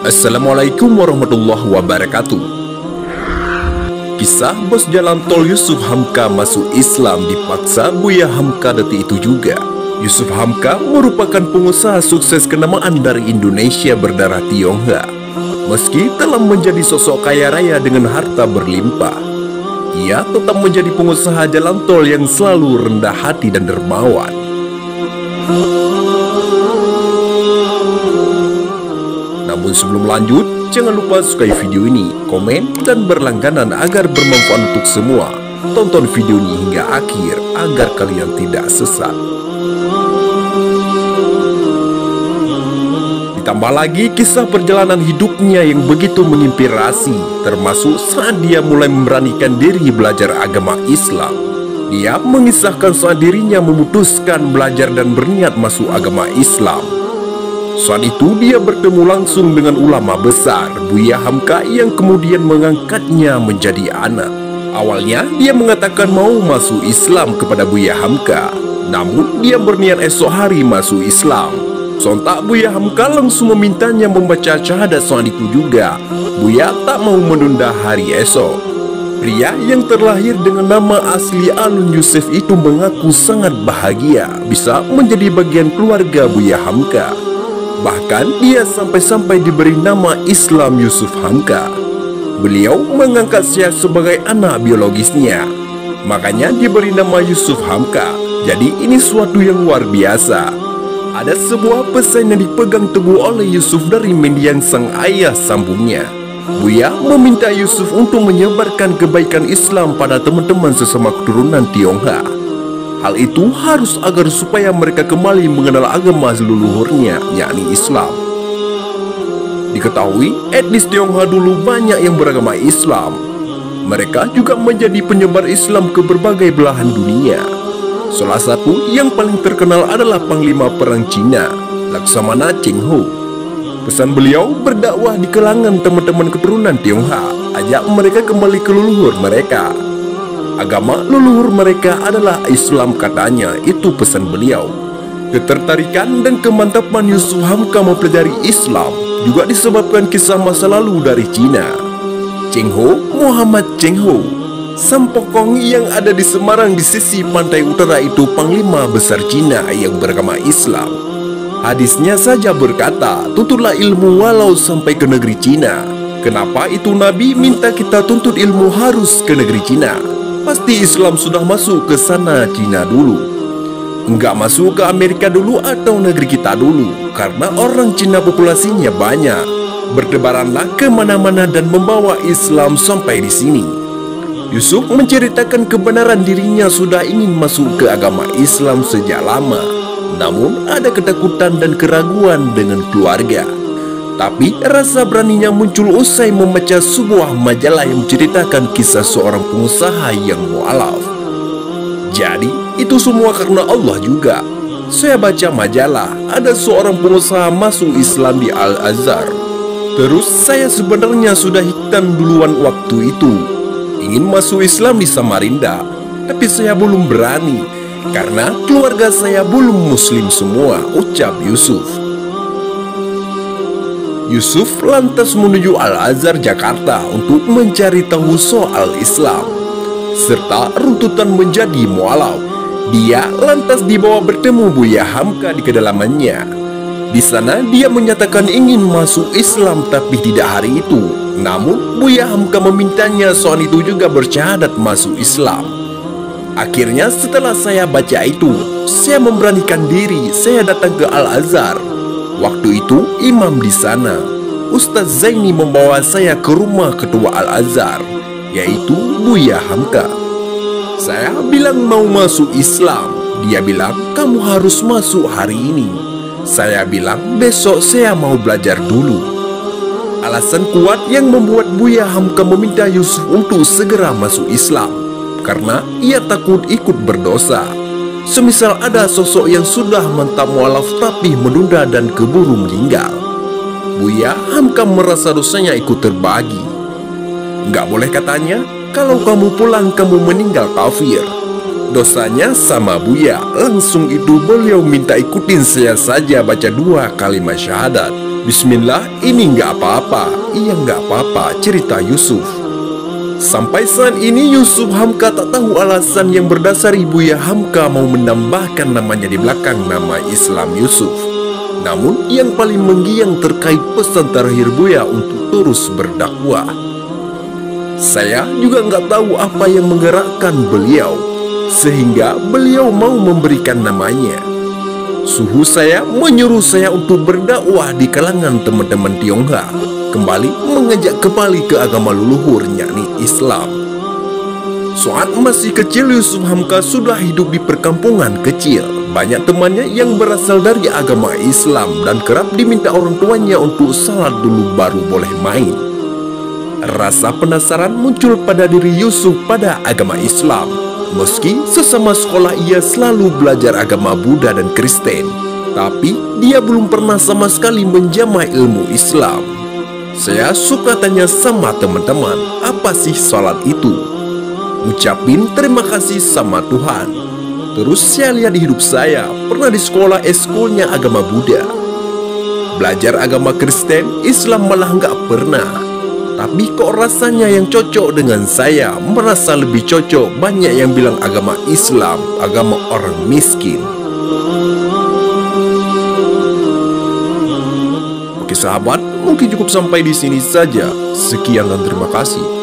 Assalamualaikum warahmatullahi wabarakatuh. Kisah bos jalan tol Yusuf Hamka masuk Islam dipaksa Buya Hamka detik itu juga. Yusuf Hamka merupakan pengusaha sukses kenamaan dari Indonesia berdarah Tionghoa. Meski telah menjadi sosok kaya raya dengan harta berlimpah, ia tetap menjadi pengusaha jalan tol yang selalu rendah hati dan dermawan. Namun sebelum lanjut, jangan lupa sukai video ini, komen, dan berlangganan agar bermanfaat untuk semua. Tonton video ini hingga akhir agar kalian tidak sesat. Ditambah lagi kisah perjalanan hidupnya yang begitu menginspirasi, termasuk saat dia mulai memberanikan diri belajar agama Islam. Dia mengisahkan saat dirinya memutuskan belajar dan berniat masuk agama Islam. Saat itu dia bertemu langsung dengan ulama besar Buya Hamka yang kemudian mengangkatnya menjadi anak. Awalnya dia mengatakan mau masuk Islam kepada Buya Hamka, namun dia berniat esok hari masuk Islam. Sontak Buya Hamka langsung memintanya membaca syahadat saat itu juga. Buya tak mau menunda hari esok. Pria yang terlahir dengan nama asli Alun Yusuf itu mengaku sangat bahagia bisa menjadi bagian keluarga Buya Hamka. Bahkan dia sampai-sampai diberi nama Islam Yusuf Hamka. Beliau mengangkat saya sebagai anak biologisnya, makanya diberi nama Yusuf Hamka. Jadi ini suatu yang luar biasa. Ada sebuah pesan yang dipegang teguh oleh Yusuf dari mendiang sang ayah, sambungnya. Buya meminta Yusuf untuk menyebarkan kebaikan Islam pada teman-teman sesama keturunan Tionghoa. Hal itu harus agar supaya mereka kembali mengenal agama leluhurnya, yakni Islam. Diketahui, etnis Tionghoa dulu banyak yang beragama Islam. Mereka juga menjadi penyebar Islam ke berbagai belahan dunia. Salah satu yang paling terkenal adalah Panglima Perang Cina, Laksamana Cheng Ho. Pesan beliau berdakwah di kalangan teman-teman keturunan Tionghoa, ajak mereka kembali ke leluhur mereka. Agama leluhur mereka adalah Islam katanya, itu pesan beliau. Ketertarikan dan kemantapan Yusuf Hamka mempelajari Islam juga disebabkan kisah masa lalu dari Cina. Cheng Ho, Muhammad Cheng Ho, Sampokong yang ada di Semarang di sisi pantai utara itu panglima besar Cina yang beragama Islam. Hadisnya saja berkata, tuntutlah ilmu walau sampai ke negeri Cina. Kenapa itu Nabi minta kita tuntut ilmu harus ke negeri Cina? Pasti Islam sudah masuk ke sana Cina dulu. Enggak masuk ke Amerika dulu atau negeri kita dulu, karena orang Cina populasinya banyak. Bertebaranlah kemana-mana dan membawa Islam sampai di sini. Yusuf menceritakan kebenaran dirinya sudah ingin masuk ke agama Islam sejak lama. Namun ada ketakutan dan keraguan dengan keluarga. Tapi rasa beraninya muncul usai membaca sebuah majalah yang menceritakan kisah seorang pengusaha yang mualaf. Jadi itu semua karena Allah juga. Saya baca majalah, ada seorang pengusaha masuk Islam di Al-Azhar. Terus saya sebenarnya sudah hitam duluan waktu itu, ingin masuk Islam di Samarinda. Tapi saya belum berani, karena keluarga saya belum muslim semua, ucap Yusuf. Yusuf lantas menuju Al-Azhar Jakarta untuk mencari tahu soal Islam, serta runtutan menjadi mualaf. Dia lantas dibawa bertemu Buya Hamka di kedalamannya. Di sana dia menyatakan ingin masuk Islam tapi tidak hari itu. Namun Buya Hamka memintanya soal itu juga bersyahadat masuk Islam. Akhirnya setelah saya baca itu, saya memberanikan diri, saya datang ke Al-Azhar. Waktu itu imam di sana, Ustaz Zaini, membawa saya ke rumah ketua Al-Azhar, yaitu Buya Hamka. Saya bilang mau masuk Islam. Dia bilang kamu harus masuk hari ini. Saya bilang besok saya mau belajar dulu. Alasan kuat yang membuat Buya Hamka meminta Yusuf untuk segera masuk Islam, karena ia takut ikut berdosa. Semisal ada sosok yang sudah mantap mualaf tapi menunda dan keburu meninggal. Buya Hamka merasa dosanya ikut terbagi. Enggak boleh katanya, kalau kamu pulang kamu meninggal kafir. Dosanya sama Buya. Langsung itu beliau minta ikutin saya saja baca 2 kalimat syahadat. Bismillah, ini nggak apa-apa. Iya nggak apa-apa, cerita Yusuf. Sampai saat ini Yusuf Hamka tak tahu alasan yang berdasar Ibuya Hamka mau menambahkan namanya di belakang nama Islam Yusuf. Namun yang paling menggiang terkait pesan terakhir Buya untuk terus berdakwah. Saya juga nggak tahu apa yang menggerakkan beliau sehingga beliau mau memberikan namanya. Suhu saya menyuruh saya untuk berdakwah di kalangan teman-teman Tionghoa, kembali mengajak kembali ke agama leluhur, yakni Islam. Saat masih kecil, Yusuf Hamka sudah hidup di perkampungan kecil. Banyak temannya yang berasal dari agama Islam dan kerap diminta orang tuanya untuk salat dulu baru boleh main. Rasa penasaran muncul pada diri Yusuf pada agama Islam. Meski sesama sekolah ia selalu belajar agama Buddha dan Kristen, tapi dia belum pernah sama sekali menjamah ilmu Islam. Saya suka tanya sama teman-teman, apa sih salat itu? Ucapin terima kasih sama Tuhan. Terus saya lihat di hidup saya, pernah di sekolah eskulnya agama Buddha. Belajar agama Kristen, Islam malah nggak pernah. Tapi kok rasanya yang cocok dengan saya, merasa lebih cocok. Banyak yang bilang agama Islam, agama orang miskin. Oke sahabat, mungkin cukup sampai di sini saja. Sekian dan terima kasih.